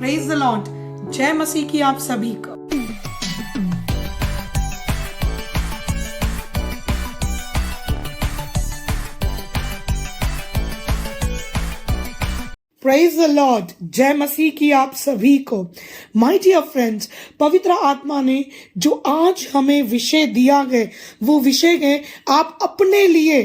Praise the Lord. जय मसीह की आप सभी को। Praise the Lord. जय मसीह की आप सभी को। माय डियर फ्रेंड्स, पवित्र आत्मा ने जो आज हमें विषय दिया है वो विषय है, आप अपने लिए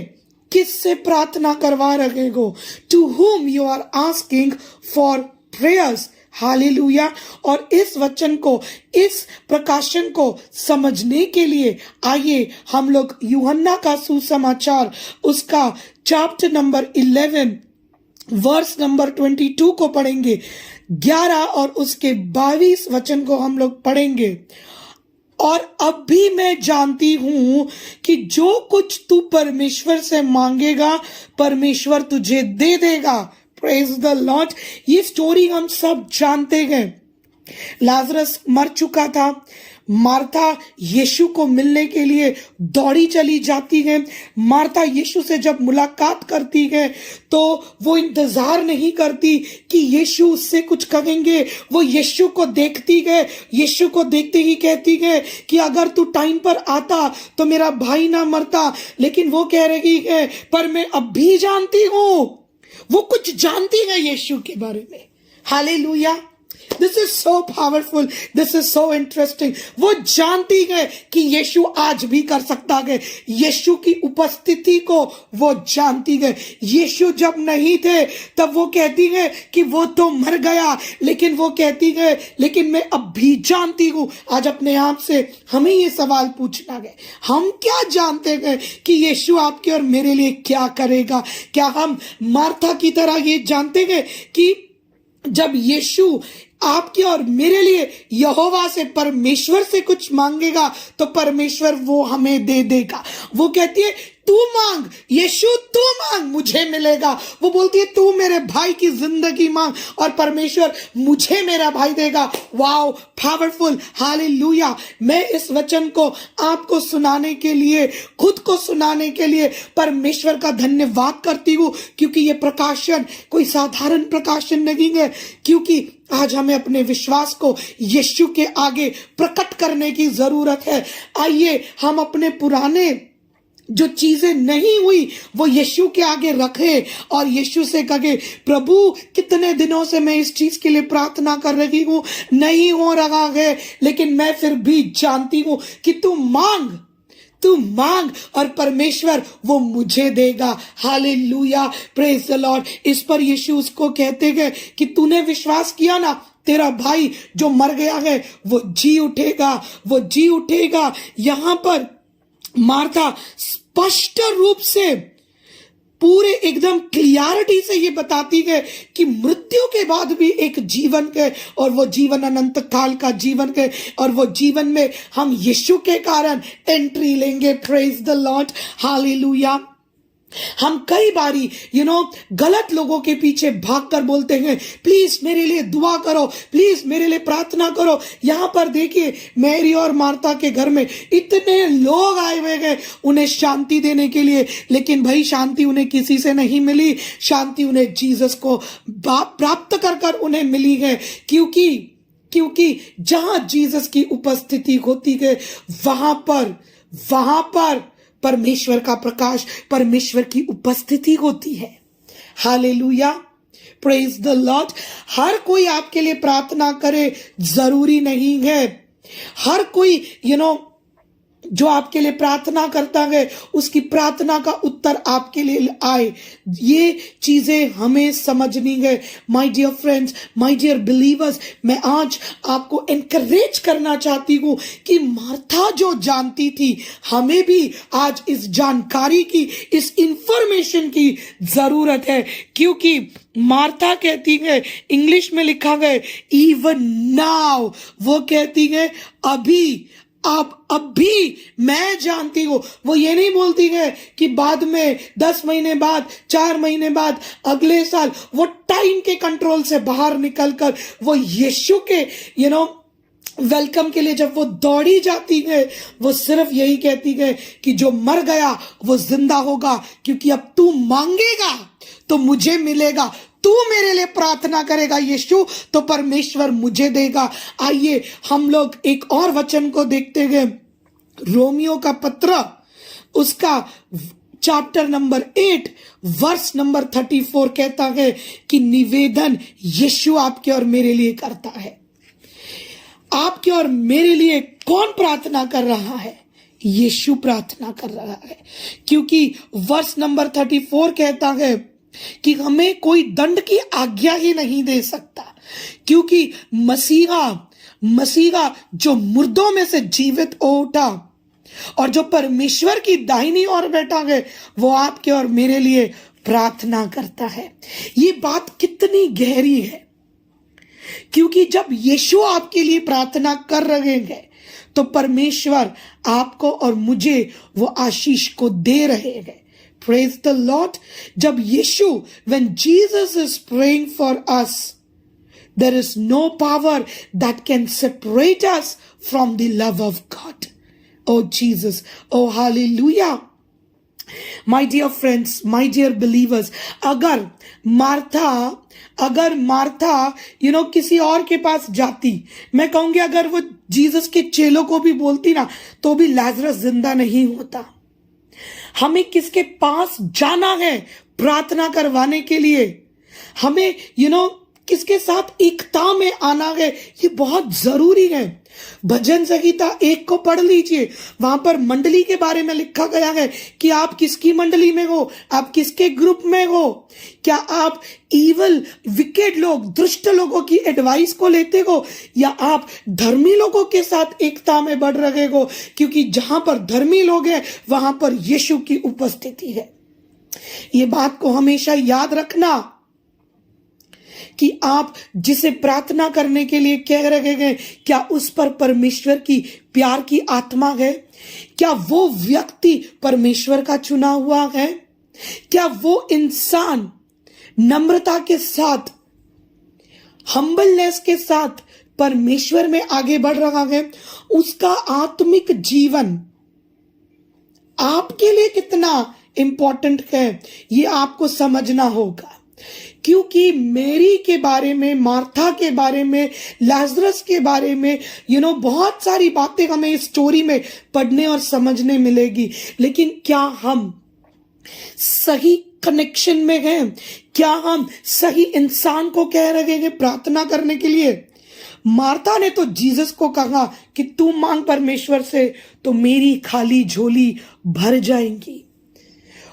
किससे प्रार्थना करवा रहे हो, to whom you are asking for prayers. Hallelujah. और इस वचन को, इस प्रकाशन को समझने के लिए आइए हम लोग यूहन्ना का सुसमाचार उसका चैप्टर नंबर 11 वर्स नंबर 22 को पढ़ेंगे। 11 और उसके 22 वचन को हम लोग पढ़ेंगे। और अब भी मैं जानती हूं कि जो कुछ तू परमेश्वर से मांगेगा परमेश्वर तुझे दे देगा। Praise the Lord. ये स्टोरी हम सब जानते हैं। लाजरस मर चुका था। मार्था यीशु को मिलने के लिए दौड़ी चली जाती है। मार्था यीशु से जब मुलाकात करती है तो वो इंतजार नहीं करती कि यीशु उससे कुछ कहेंगे। वो यीशु को देखती है। यीशु को देखते ही कहती है कि अगर तू टाइम पर आता तो मेरा भाई ना मरता। लेकिन वो कह रही है पर मैं अब भी जानती हूं। वो कुछ जानती है यीशु के बारे में। Hallelujah. This is so powerful. This is so interesting. वो जानती है कि यीशु आज भी कर सकता है। यीशु की उपस्थिति को वो जानती है। यीशु जब नहीं थे तब वो कहती है कि वो तो मर गया, लेकिन वो कहती है लेकिन मैं अब भी जानती हूँ। आज अपने आप से हमें ये सवाल पूछना है, हम क्या जानते हैं कि यीशु आपके और मेरे लिए क्या करेगा? क्या हम मार्था की तरह ये जानते हैं कि जब यीशु आपके और मेरे लिए यहोवा से, परमेश्वर से कुछ मांगेगा तो परमेश्वर वो हमें दे देगा? वो कहती है तू मांग यीशु, तू मांग मुझे मिलेगा। वो बोलती है तू मेरे भाई की जिंदगी मांग और परमेश्वर मुझे मेरा भाई देगा। Wow, powerful. हालेलुया। मैं इस वचन को आपको सुनाने के लिए, खुद को सुनाने के लिए परमेश्वर का धन्यवाद करती हूँ, क्योंकि ये प्रकाशन कोई साधारण प्रकाशन नहीं है, क्योंकि आज हमें अपने विश्वास को यीशु के आगे प्रकट करने की जरूरत है। आइए हम अपने पुराने जो चीजें नहीं हुई वो यीशु के आगे रखे और यीशु से कहे प्रभु कितने दिनों से मैं इस चीज के लिए प्रार्थना कर रही हूं, नहीं हो रहा है, लेकिन मैं फिर भी जानती हूं कि तू मांग और परमेश्वर वो मुझे देगा। हालेलुया। Praise the Lord. इस पर यीशु उसको कहते हैं कि तूने विश्वास किया ना, तेरा भाई जो मर गया है वो जी उठेगा, वो जी उठेगा। यहां पर मार्था स्पष्ट रूप से, पूरे एकदम क्लियरिटी से ये बताती है कि मृत्यु के बाद भी एक जीवन है और वो जीवन अनंत काल का जीवन है और वो जीवन में हम यीशु के कारण एंट्री लेंगे। Praise the Lord. हालेलुया। हम कई बारी गलत लोगों के पीछे भागकर बोलते हैं प्लीज मेरे लिए दुआ करो, प्लीज मेरे लिए प्रार्थना करो। यहां पर देखिए मैरी और मार्था के घर में इतने लोग आए हुए हैं उन्हें शांति देने के लिए, लेकिन भाई शांति उन्हें किसी से नहीं मिली। शांति उन्हें जीसस को प्राप्त कर उन्हें मिली है, क्योंकि जहां जीसस की उपस्थिति होती है वहां पर परमेश्वर का प्रकाश, परमेश्वर की उपस्थिति होती है। हालेलुया। Praise the lord. हर कोई आपके लिए प्रार्थना करे जरूरी नहीं है। हर कोई जो आपके लिए प्रार्थना करता है उसकी प्रार्थना का उत्तर आपके लिए आए, ये चीजें हमें समझनी है। My dear friends, my dear believers, मैं आज आपको एनकरेज करना चाहती हूं कि मार्था जो जानती थी, हमें भी आज इस जानकारी की, इस इंफॉर्मेशन की जरूरत है, क्योंकि मार्था कहती है, इंग्लिश में लिखा है इवन नाउ, वो कहती है अब भी मैं जानती हूं। वो ये नहीं बोलती है कि बाद में 10 महीने बाद, 4 महीने बाद, अगले साल। वो टाइम के कंट्रोल से बाहर निकलकर वो यीशु के वेलकम के लिए जब वो दौड़ी जाती है, वो सिर्फ यही कहती है कि जो मर गया वो जिंदा होगा, क्योंकि अब तू मांगेगा तो मुझे मिलेगा, तू मेरे लिए प्रार्थना करेगा यीशु तो परमेश्वर मुझे देगा। आइए हम लोग एक और वचन को देखते हैं, रोमियो का पत्र उसका चैप्टर नंबर 8 वर्स नंबर 34 कहता है कि निवेदन यीशु आपके और मेरे लिए करता है। आपके और मेरे लिए कौन प्रार्थना कर रहा है? यीशु प्रार्थना कर रहा है, क्योंकि वर्स नंबर 34 कहता है कि हमें कोई दंड की आज्ञा ही नहीं दे सकता, क्योंकि मसीहा जो मुर्दों में से जीवित हो उठा और जो परमेश्वर की दाहिनी ओर बैठा है, वो आपके और मेरे लिए प्रार्थना करता है। ये बात कितनी गहरी है, क्योंकि जब यीशु आपके लिए प्रार्थना कर रहे हैं तो परमेश्वर आपको और मुझे वो आशीष को दे रहे हैं। Praise the lord. जब Yeshu, when Jesus is praying for us, there is no power that can separate us from the love of God. Oh Jesus, oh hallelujah. My dear friends, my dear believers, अगर Martha किसी और के पास जाती, मैं कहूंगी अगर वो जीसस के चेलों को भी बोलती ना, तो भी लाजरस जिंदा नहीं होता। हमें किसके पास जाना है प्रार्थना करवाने के लिए? हमें किसके साथ एकता में आना है, ये बहुत जरूरी है। भजन संहिता 1 को पढ़ लीजिए, वहां पर मंडली के बारे में लिखा गया है कि आप किसकी मंडली में हो, आप किसके ग्रुप में हो। क्या आप इविल विकेड लोग, दुष्ट लोगों की एडवाइस को लेते हो, या आप धर्मी लोगों के साथ एकता में बढ़ रहे हो? क्योंकि जहां पर धर्मी लोग हैं वहां पर यीशु की उपस्थिति है। ये बात को हमेशा याद रखना कि आप जिसे प्रार्थना करने के लिए कह रहे हैं, क्या उस पर परमेश्वर की प्यार की आत्मा है? क्या वो व्यक्ति परमेश्वर का चुना हुआ है? क्या वो इंसान नम्रता के साथ, हम्बलनेस के साथ परमेश्वर में आगे बढ़ रहा है? उसका आत्मिक जीवन आपके लिए कितना इंपॉर्टेंट है, ये आपको समझना होगा। क्योंकि मेरी के बारे में, मार्था के बारे में, लाजरस के बारे में बहुत सारी बातें हमें इस स्टोरी में पढ़ने और समझने मिलेगी, लेकिन क्या हम सही कनेक्शन में हैं? क्या हम सही इंसान को कह रहे हैं प्रार्थना करने के लिए? मार्था ने तो जीसस को कहा कि तू मांग परमेश्वर से तो मेरी खाली झोली भर जाएंगी।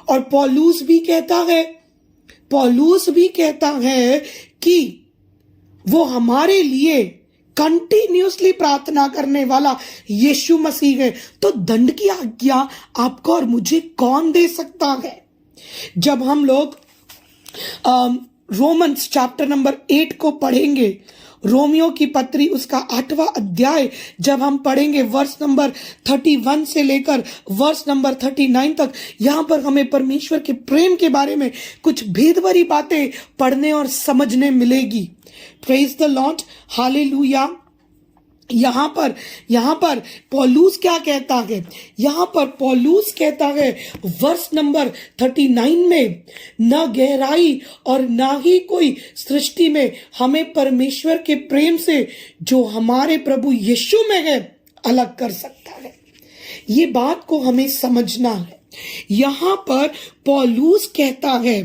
और पौलुस भी कहता है कि वो हमारे लिए कंटिन्यूसली प्रार्थना करने वाला यीशु मसीह है। तो दंड की आज्ञा आपको और मुझे कौन दे सकता है? जब हम लोग रोमन्स चैप्टर नंबर 8 को पढ़ेंगे, रोमियो की पत्री उसका 8वां अध्याय जब हम पढ़ेंगे, वर्स नंबर 31 से लेकर वर्स नंबर 39 तक, यहां पर हमें परमेश्वर के प्रेम के बारे में कुछ भेद भरी बातें पढ़ने और समझने मिलेगी। Praise the Lord, hallelujah. यहां पर पौलुस क्या कहता है? यहां पर पौलुस कहता है वर्स नंबर 39 में, न गहराई और ना ही कोई सृष्टि में हमें परमेश्वर के प्रेम से जो हमारे प्रभु यीशु में है अलग कर सकता है। ये बात को हमें समझना है। यहां पर पौलुस कहता है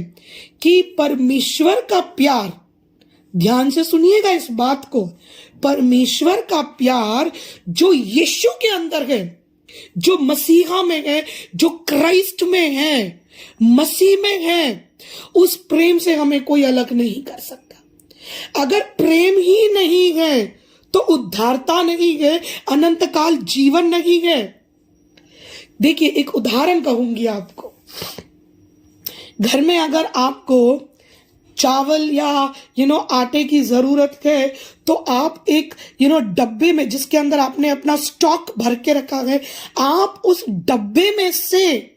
कि परमेश्वर का प्यार, ध्यान से सुनिएगा इस बात को, परमेश्वर का प्यार जो यीशु के अंदर है, जो मसीहा में है, जो क्राइस्ट में है, मसीह में है, उस प्रेम से हमें कोई अलग नहीं कर सकता। अगर प्रेम ही नहीं है तो उद्धारता नहीं है, अनंत काल जीवन नहीं है। देखिए, एक उदाहरण कहूंगी आपको। घर में अगर आपको चावल या आटे की जरूरत है तो आप एक डब्बे में, जिसके अंदर आपने अपना स्टॉक भर के रखा है, आप उस डब्बे में से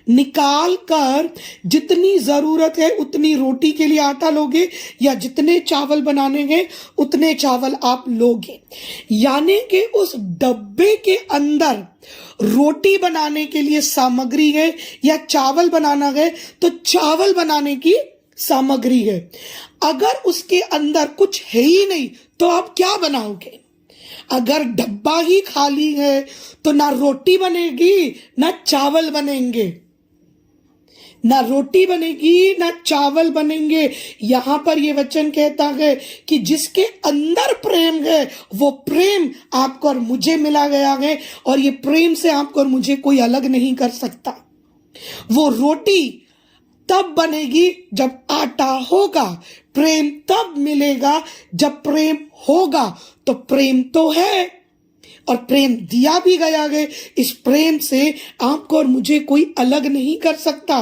निकाल कर जितनी जरूरत है उतनी रोटी के लिए आटा लोगे, या जितने चावल बनाने हैं उतने चावल आप लोगे। यानी कि उस डब्बे के अंदर रोटी बनाने के लिए सामग्री है या चावल बनाना है, तो चावल बनाने की सामग्री है। अगर उसके अंदर कुछ है ही नहीं तो आप क्या बनाओगे? अगर डब्बा ही खाली है तो ना रोटी बनेगी ना चावल बनेंगे, ना रोटी बनेगी ना चावल बनेंगे। यहां पर यह वचन कहता है कि जिसके अंदर प्रेम है वो प्रेम आपको और मुझे मिला गया है, और ये प्रेम से आपको और मुझे कोई अलग नहीं कर सकता। वो रोटी तब बनेगी जब आटा होगा, प्रेम तब मिलेगा जब प्रेम होगा। तो प्रेम तो है और प्रेम दिया भी गया है। इस प्रेम से आपको और मुझे कोई अलग नहीं कर सकता।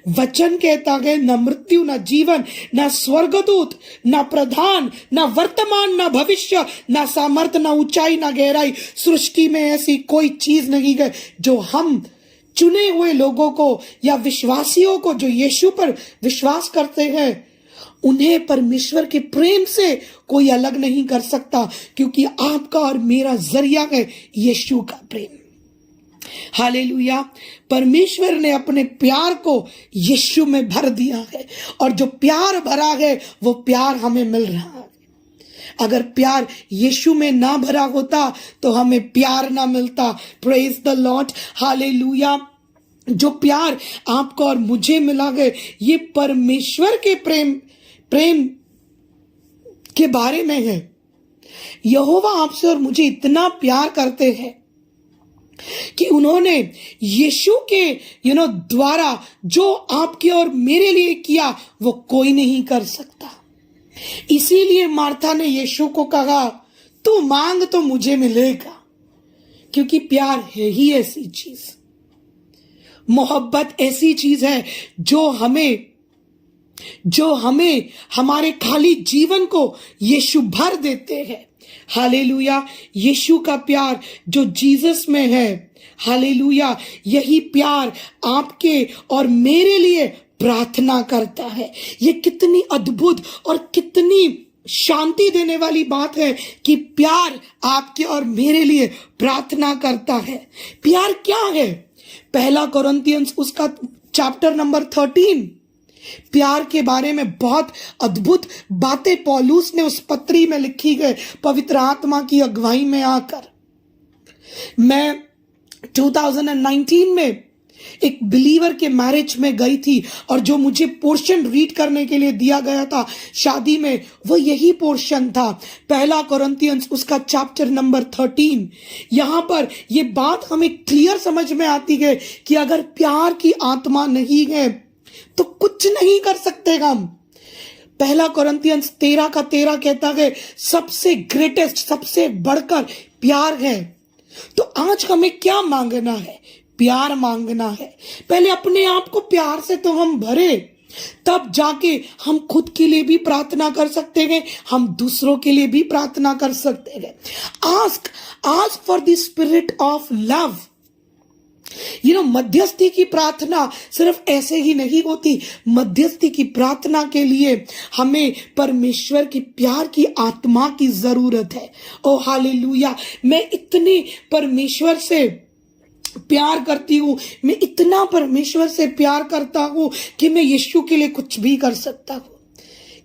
वचन कहता है न मृत्यु न जीवन न स्वर्गदूत न प्रधान न वर्तमान न भविष्य न सामर्थ न ऊंचाई न गहराई, सृष्टि में ऐसी कोई चीज नहीं है जो हम चुने हुए लोगों को या विश्वासियों को जो यीशु पर विश्वास करते हैं उन्हें परमेश्वर के प्रेम से कोई अलग नहीं कर सकता, क्योंकि आपका और मेरा जरिया है यीशु का प्रेम। हालेलुया। परमेश्वर ने अपने प्यार को यीशु में भर दिया है, और जो प्यार भरा है वो प्यार हमें मिल रहा है। अगर प्यार यीशु में ना भरा होता तो हमें प्यार ना मिलता। Praise the Lord, hallelujah. जो प्यार आपको और मुझे मिला है ये परमेश्वर के प्रेम के बारे में है। यहोवा आपसे और मुझे इतना प्यार करते हैं कि उन्होंने यीशु के द्वारा जो आपके और मेरे लिए किया वो कोई नहीं कर सकता। इसीलिए मार्था ने यीशु को कहा तू मांग तो मुझे मिलेगा, क्योंकि प्यार है ही ऐसी चीज, मोहब्बत ऐसी चीज है जो हमें हमारे खाली जीवन को यीशु भर देते हैं। हालेलुया। यीशु का प्यार जो जीसस में है, हालेलुया, यही प्यार आपके और मेरे लिए प्रार्थना करता है। ये कितनी अद्भुत और कितनी शांति देने वाली बात है कि प्यार आपके और मेरे लिए प्रार्थना करता है। प्यार क्या है? पहला कोरिन्थियंस उसका चैप्टर नंबर 13 प्यार के बारे में बहुत अद्भुत बातें पौलुस ने उस पत्री में लिखी है पवित्र आत्मा की अगुवाई में आकर। मैं 2019 में एक बिलीवर के मैरिज में गई थी, और जो मुझे पोर्शन रीड करने के लिए दिया गया था शादी में वो यही पोर्शन था, पहला कोरिन्थियंस उसका चैप्टर नंबर 13। यहां पर ये बात हमें क्लियर समझ में आती है कि अगर प्यार की आत्मा नहीं है तो कुछ नहीं कर सकते हम। पहला कोरिन्थियंस 13 का 13 कहता है सबसे ग्रेटेस्ट, सबसे बढ़कर प्यार है। तो आज हमें क्या मांगना है? प्यार मांगना है। पहले अपने आप को प्यार से तो हम भरे, तब जाके हम खुद के लिए भी प्रार्थना कर सकते हैं, हम दूसरों के लिए भी प्रार्थना कर सकते हैं। Ask for the spirit of love. मध्यस्थी की प्रार्थना सिर्फ ऐसे ही नहीं होती। मध्यस्थी की प्रार्थना के लिए हमें परमेश्वर की प्यार की आत्मा की जरूरत है। ओ हालेलुया। मैं इतनी परमेश्वर से प्यार करती हूं, मैं इतना परमेश्वर से प्यार करता हूं कि मैं यीशु के लिए कुछ भी कर सकता हूं।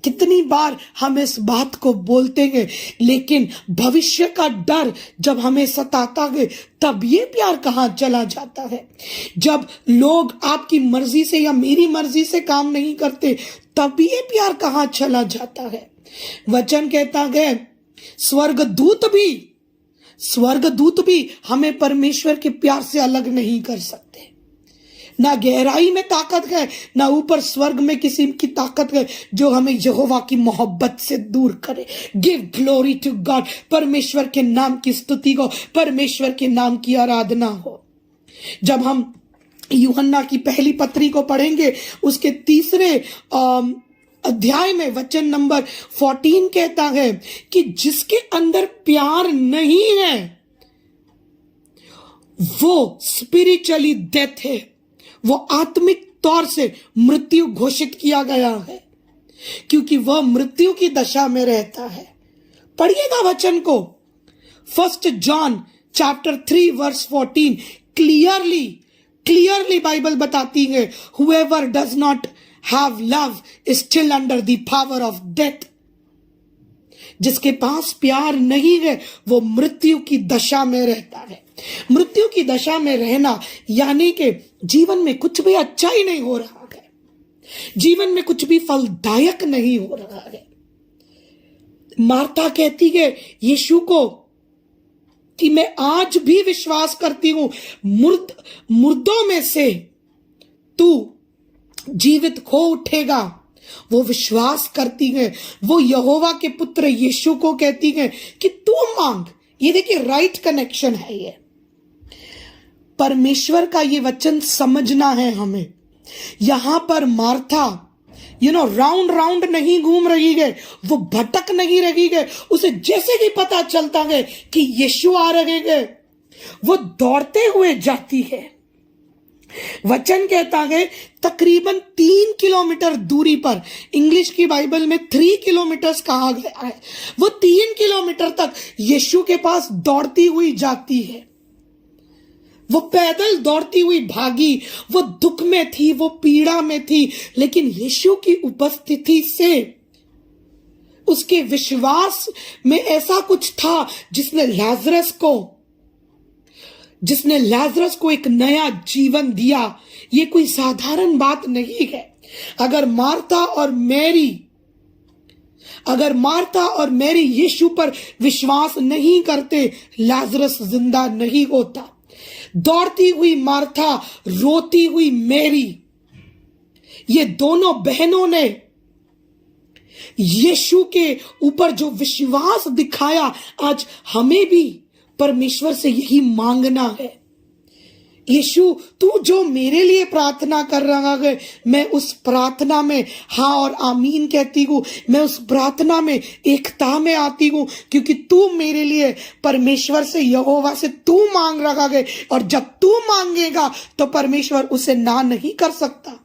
कितनी बार हम इस बात को बोलते हैं, लेकिन भविष्य का डर जब हमें सताता है तब ये प्यार कहाँ चला जाता है। जब लोग आपकी मर्जी से या मेरी मर्जी से काम नहीं करते तब ये प्यार कहाँ चला जाता है। वचन कहता है स्वर्गदूत भी हमें परमेश्वर के प्यार से अलग नहीं कर सकते। ना गहराई में ताकत है, ना ऊपर स्वर्ग में किसी की ताकत है जो हमें यहोवा की मोहब्बत से दूर करे। Give glory to God. परमेश्वर के नाम की स्तुति हो, परमेश्वर के नाम की आराधना हो। जब हम यूहन्ना की पहली पत्री को पढ़ेंगे उसके 3 अध्याय में वचन नंबर 14 कहता है कि जिसके अंदर प्यार नहीं है वो स्पिरिचुअली डेथ है, वो आत्मिक तौर से मृत्यु घोषित किया गया है, क्योंकि वह मृत्यु की दशा में रहता है। पढ़िएगा वचन को। 1 John chapter 3 verse 14 clearly Bible बताती है, whoever does not have love is still under the power of death. जिसके पास प्यार नहीं है वो मृत्यु की दशा में रहता है। मृत्यु की दशा में रहना यानी कि जीवन में कुछ भी अच्छा ही नहीं हो रहा है, जीवन में कुछ भी फलदायक नहीं हो रहा है। मार्था कहती है यीशु को कि मैं आज भी विश्वास करती हूं मुर्दों में से तू जीवित हो उठेगा। वो विश्वास करती है। वो यहोवा के पुत्र यीशु को कहती है कि तू मांग। ये देखिए राइट कनेक्शन है। ये परमेश्वर का ये वचन समझना है हमें। यहां पर मार्था राउंड राउंड नहीं घूम रही है, वो भटक नहीं रही है। उसे जैसे ही पता चलता है कि यीशु आ रहे हैं वो दौड़ते हुए जाती है। वचन कहता है तकरीबन 3 किलोमीटर दूरी पर, इंग्लिश की बाइबल में 3 किलोमीटर कहा गया है, वो 3 किलोमीटर तक यीशु के पास दौड़ती हुई जाती है। वो पैदल दौड़ती हुई भागी। वो दुख में थी, वो पीड़ा में थी, लेकिन यीशु की उपस्थिति से उसके विश्वास में ऐसा कुछ था जिसने लाजरस को एक नया जीवन दिया। ये कोई साधारण बात नहीं है। अगर मार्था और मैरी यीशु पर विश्वास नहीं करते, लाजरस जिंदा नहीं होता। दौड़ती हुई मार्था, रोती हुई मैरी, ये दोनों बहनों ने यीशु के ऊपर जो विश्वास दिखाया, आज हमें भी परमेश्वर से यही मांगना है। यीशु तू जो मेरे लिए प्रार्थना कर रहा है, मैं उस प्रार्थना में हाँ और आमीन कहती हूँ। मैं उस प्रार्थना में एकता में आती हूँ, क्योंकि तू मेरे लिए परमेश्वर से, यहोवा से तू मांग रहा है, और जब तू मांगेगा तो परमेश्वर उसे ना नहीं कर सकता।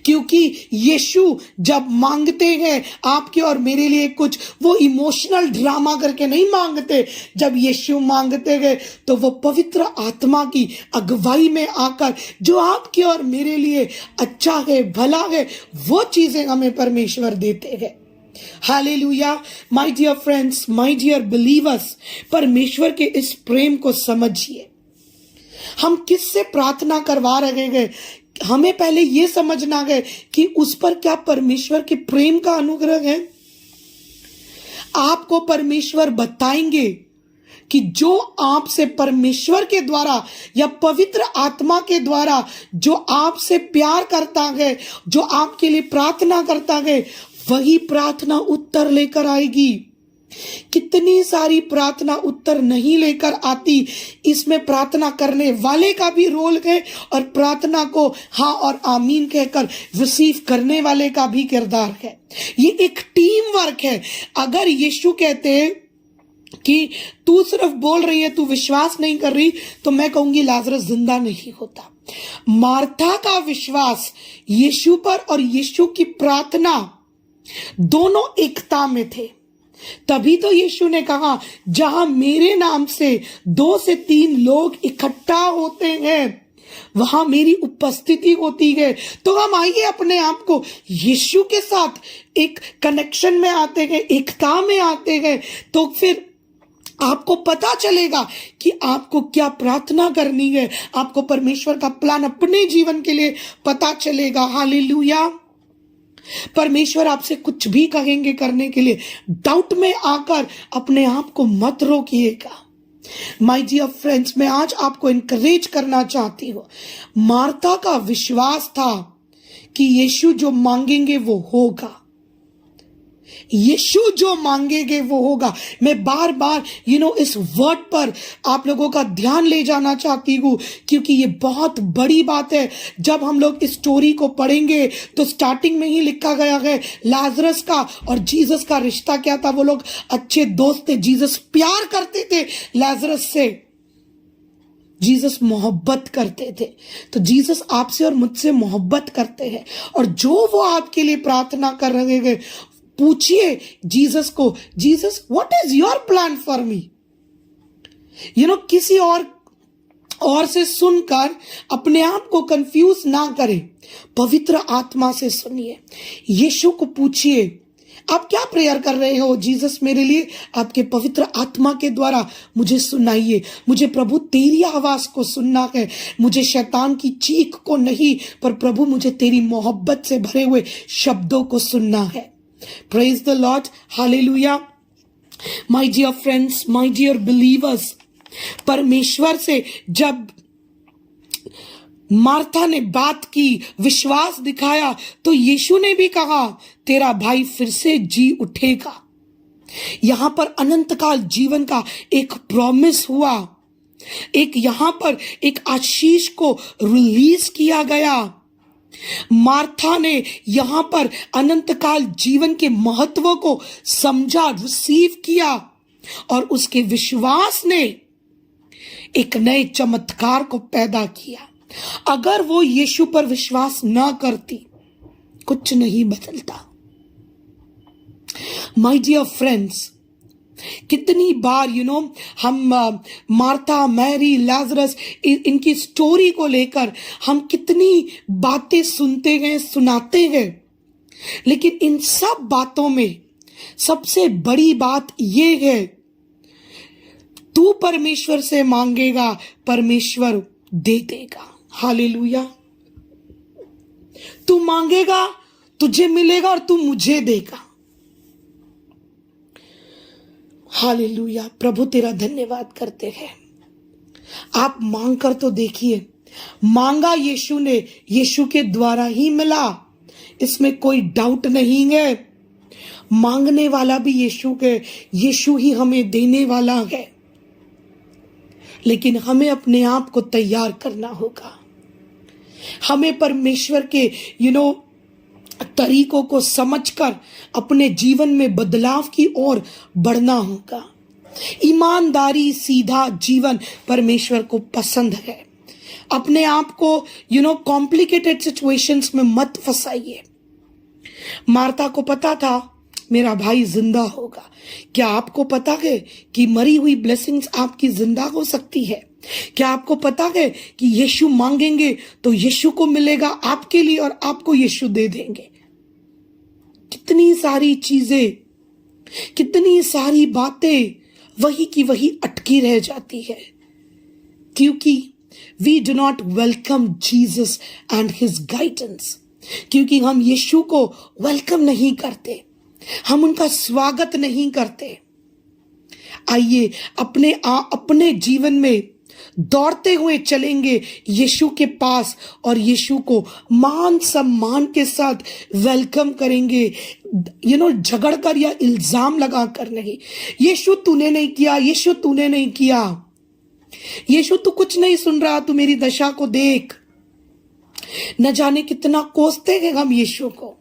क्योंकि यीशु जब मांगते हैं आपके और मेरे लिए कुछ, वो इमोशनल ड्रामा करके नहीं मांगते। जब यीशु मांगते हैं तो वो पवित्र आत्मा की अगुवाई में आकर जो आपके और मेरे लिए अच्छा है, भला है, वो चीजें हमें परमेश्वर देते हैं। Hallelujah. My dear friends, my dear believers, परमेश्वर के इस प्रेम को समझिए। हम किससे प्रार्थना करवा रहे हैं, हमें पहले यह समझना है कि उस पर क्या परमेश्वर के प्रेम का अनुग्रह है। आपको परमेश्वर बताएंगे कि जो आपसे परमेश्वर के द्वारा या पवित्र आत्मा के द्वारा जो आपसे प्यार करता है, जो आपके लिए प्रार्थना करता है, वही प्रार्थना उत्तर लेकर आएगी। कितनी सारी प्रार्थना उत्तर नहीं लेकर आती। इसमें प्रार्थना करने वाले का भी रोल है और प्रार्थना को हाँ और आमीन कहकर रिसीव करने वाले का भी किरदार है। ये एक टीम वर्क है। अगर यीशु कहते हैं कि तू सिर्फ बोल रही है, तू विश्वास नहीं कर रही, तो मैं कहूंगी लाजरस जिंदा नहीं होता। मार्था का विश्वास यीशु पर और यीशु की प्रार्थना दोनों एकता में थे। तभी तो यीशु ने कहा जहां मेरे नाम से 2 से 3 लोग इकट्ठा होते हैं वहां मेरी उपस्थिति होती है। तो हम आइए अपने आप को यीशु के साथ एक कनेक्शन में आते हैं, एकता में आते हैं, तो फिर आपको पता चलेगा कि आपको क्या प्रार्थना करनी है। आपको परमेश्वर का प्लान अपने जीवन के लिए पता चलेगा। हालेलुया। परमेश्वर आपसे कुछ भी कहेंगे करने के लिए, डाउट में आकर अपने आप को मत रोकिएगा। माय डियर फ्रेंड्स, मैं आज आपको इनकरेज करना चाहती हूँ। मार्था का विश्वास था कि यीशु जो मांगेंगे वो होगा। यीशु जो मांगेंगे वो होगा। मैं बार बार इस वर्ड पर आप लोगों का ध्यान ले जाना चाहती हूँ, क्योंकि ये बहुत बड़ी बात है। जब हम लोग इस स्टोरी को पढ़ेंगे तो स्टार्टिंग में ही लिखा गया है लाजरस का और जीसस का रिश्ता क्या था। वो लोग अच्छे दोस्त थे। जीसस प्यार करते थे लाजरस से, जीसस मोहब्बत करते थे। तो जीसस आपसे और मुझसे मोहब्बत करते हैं, और जो वो आपके लिए प्रार्थना कर रहे हैं, पूछिए जीसस को, Jesus what is your plan for me. किसी और और से सुनकर अपने आप को कंफ्यूज ना करें, पवित्र आत्मा से सुनिए। यीशु को पूछिए, आप क्या प्रेयर कर रहे हो? जीसस मेरे लिए आपके पवित्र आत्मा के द्वारा मुझे सुनाइए। मुझे प्रभु तेरी आवाज को सुनना है, मुझे शैतान की चीख को नहीं, पर प्रभु मुझे तेरी मोहब्बत से भरे हुए शब्दों को सुनना है। Praise the Lord, hallelujah. My dear friends, my dear believers, परमेश्वर से जब मार्था ने बात की, विश्वास दिखाया, तो यीशु ने भी कहा तेरा भाई फिर से जी उठेगा। यहां पर अनंत काल जीवन का एक प्रॉमिस हुआ, यहां पर एक आशीष को रिलीज किया गया। मार्था ने यहां पर अनंत काल जीवन के महत्व को समझा, रिसीव किया, और उसके विश्वास ने एक नए चमत्कार को पैदा किया। अगर वो यीशु पर विश्वास ना करती, कुछ नहीं बदलता। माय डियर फ्रेंड्स, कितनी बार हम मार्था, मैरी, लाजरस, इनकी स्टोरी को लेकर हम कितनी बातें सुनते हैं, सुनाते हैं, लेकिन इन सब बातों में सबसे बड़ी बात ये है, तू परमेश्वर से मांगेगा, परमेश्वर दे देगा। हालेलुया। तू मांगेगा, तुझे मिलेगा, और तू मुझे देगा। हालेलुया। प्रभु तेरा धन्यवाद करते हैं। आप मांग कर तो देखिए, मांगा यीशु ने, यीशु के द्वारा ही मिला, इसमें कोई डाउट नहीं है। मांगने वाला भी यीशु है, यीशु ही हमें देने वाला है, लेकिन हमें अपने आप को तैयार करना होगा। हमें परमेश्वर के तरीकों को समझकर अपने जीवन में बदलाव की ओर बढ़ना होगा। ईमानदारी, सीधा जीवन परमेश्वर को पसंद है। अपने आप को कॉम्प्लिकेटेड सिचुएशंस में मत फंसाइए। मार्था को पता था मेरा भाई जिंदा होगा। क्या आपको पता है कि मरी हुई ब्लेसिंग्स आपकी जिंदा हो सकती है? क्या आपको पता है कि यीशु मांगेंगे तो यीशु को मिलेगा आपके लिए, और आपको यीशु दे देंगे? कितनी सारी चीजें, कितनी सारी बातें वही की वही अटकी रह जाती है, क्योंकि we do not welcome Jesus and his guidance. क्योंकि हम यीशु को वेलकम नहीं करते, हम उनका स्वागत नहीं करते। आइए अपने जीवन में दौड़ते हुए चलेंगे यीशु के पास, और यीशु को मान सम्मान के साथ वेलकम करेंगे। झगड़ कर या इल्जाम लगा कर नहीं। यीशु तूने नहीं किया, यीशु तूने नहीं किया, यीशु तू कुछ नहीं सुन रहा, तू मेरी दशा को देख। न जाने कितना कोसते हैं हम यीशु को।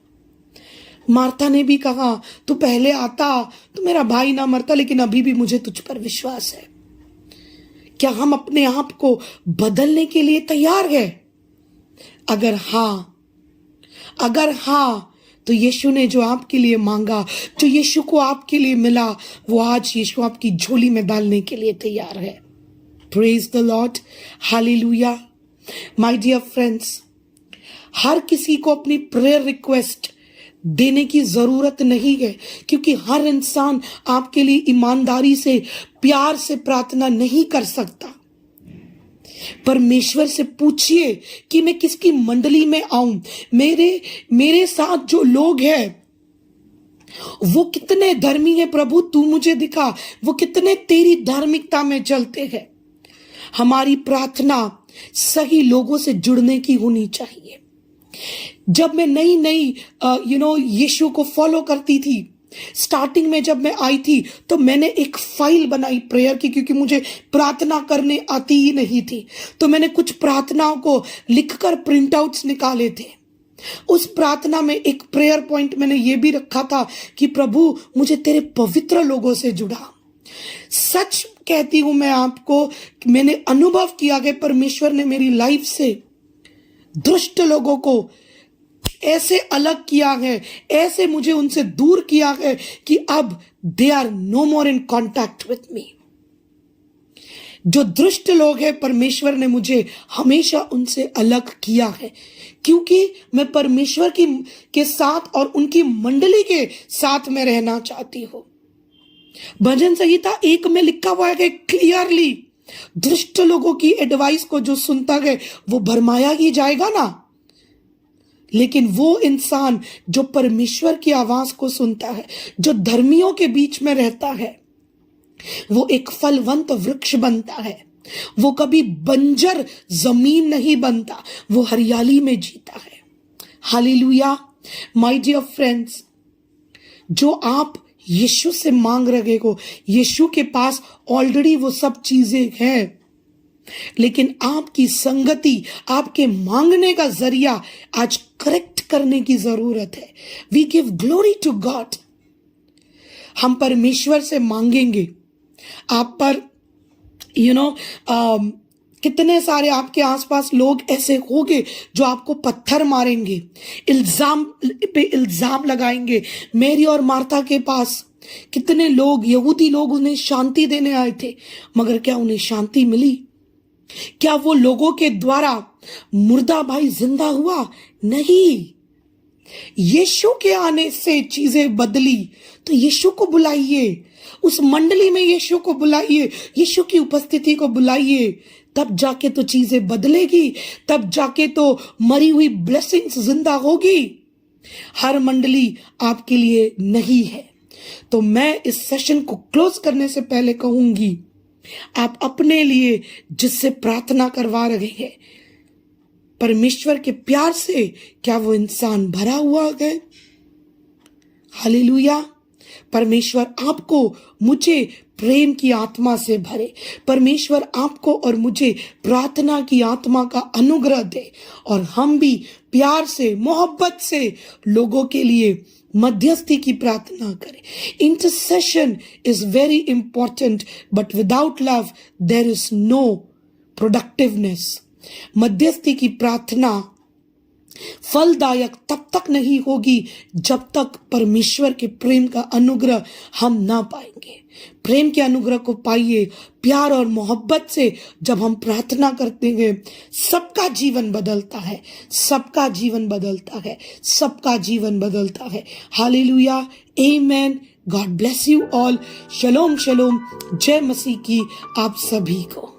मार्था ने भी कहा तू पहले आता तो मेरा भाई ना मरता, लेकिन अभी भी मुझे तुझ पर विश्वास है। क्या हम अपने आप को बदलने के लिए तैयार हैं? अगर हाँ, तो यीशु ने जो आपके लिए मांगा, जो यीशु को आपके लिए मिला, वो आज यीशु आपकी झोली में डालने के लिए तैयार है। Praise the Lord, hallelujah. My dear friends, हर किसी को अपनी प्रेयर रिक्वेस्ट देने की जरूरत नहीं है, क्योंकि हर इंसान आपके लिए ईमानदारी से, प्यार से प्रार्थना नहीं कर सकता। परमेश्वर से पूछिए कि मैं किसकी मंडली में आऊं, मेरे साथ जो लोग हैं वो कितने धर्मी है, प्रभु तू मुझे दिखा, वो कितने तेरी धार्मिकता में चलते हैं। हमारी प्रार्थना सही लोगों से जुड़ने की होनी चाहिए। जब मैं नई यीशु को फॉलो करती थी, स्टार्टिंग में जब मैं आई थी, तो मैंने एक फाइल बनाई प्रेयर की, क्योंकि मुझे प्रार्थना करने आती ही नहीं थी। तो मैंने कुछ प्रार्थनाओं को लिखकर प्रिंट आउट्स निकाले थे। उस प्रार्थना में एक प्रेयर पॉइंट मैंने ये भी रखा था कि प्रभु मुझे तेरे पवित्र लोगों से जुड़ा। सच कहती हूं मैं आपको, मैंने अनुभव किया कि परमेश्वर ने मेरी लाइफ से दुष्ट लोगों को ऐसे अलग किया है, ऐसे मुझे उनसे दूर किया है कि अब they are no more in contact with me. जो दुष्ट लोग हैं, परमेश्वर ने मुझे हमेशा उनसे अलग किया है, क्योंकि मैं परमेश्वर के साथ और उनकी मंडली के साथ में रहना चाहती हूं। भजन संहिता 1 में लिखा हुआ है कि क्लियरली दुष्ट लोगों की एडवाइस को जो सुनता है वो भरमाया ही जाएगा ना, लेकिन वो इंसान जो परमेश्वर की आवाज को सुनता है, जो धर्मियों के बीच में रहता है, वो एक फलवंत वृक्ष बनता है। वो कभी बंजर जमीन नहीं बनता, वो हरियाली में जीता है। हालेलुया। माय डियर फ्रेंड्स, जो आप यीशु से मांग रहे हो, यीशु के पास ऑलरेडी वो सब चीजें हैं, लेकिन आपकी संगति, आपके मांगने का जरिया आज करेक्ट करने की जरूरत है। We give glory to God. हम परमेश्वर से मांगेंगे। आप पर कितने सारे आपके आसपास लोग ऐसे होंगे जो आपको पत्थर मारेंगे, इल्जाम पे इल्जाम लगाएंगे। मेरी और मार्था के पास कितने लोग, यहूदी लोग, उन्हें शांति देने आए थे, मगर क्या उन्हें शांति मिली? क्या वो लोगों के द्वारा मुर्दा भाई जिंदा हुआ? नहीं। यीशु के आने से चीजें बदली। तो यीशु को बुलाइए, उस मंडली में यीशु को बुलाइए, यीशु की उपस्थिति को बुलाइए, तब जाके तो चीजें बदलेगी, तब जाके तो मरी हुई ब्लेसिंग्स जिंदा होगी। हर मंडली आपके लिए नहीं है। तो मैं इस सेशन को क्लोज करने से पहले कहूंगी, आप अपने लिए जिससे प्रार्थना करवा रहे हैं, परमेश्वर के प्यार से क्या वो इंसान भरा हुआ है? हालेलुया। परमेश्वर आपको, मुझे प्रेम की आत्मा से भरे। परमेश्वर आपको और मुझे प्रार्थना की आत्मा का अनुग्रह दे, और हम भी प्यार से, मोहब्बत से लोगों के लिए मध्यस्थी की प्रार्थना करें। Intercession is very important, but without love there is no productiveness. मध्यस्थी की प्रार्थना फलदायक तब तक नहीं होगी जब तक परमेश्वर के प्रेम का अनुग्रह हम ना पाएंगे। प्रेम के अनुग्रह को पाइए। प्यार और मोहब्बत से जब हम प्रार्थना करते हैं, सबका जीवन बदलता है, सबका जीवन बदलता है, सबका जीवन बदलता है। Hallelujah. Amen. God bless you all. Shalom shalom. जय मसीह की आप सभी को।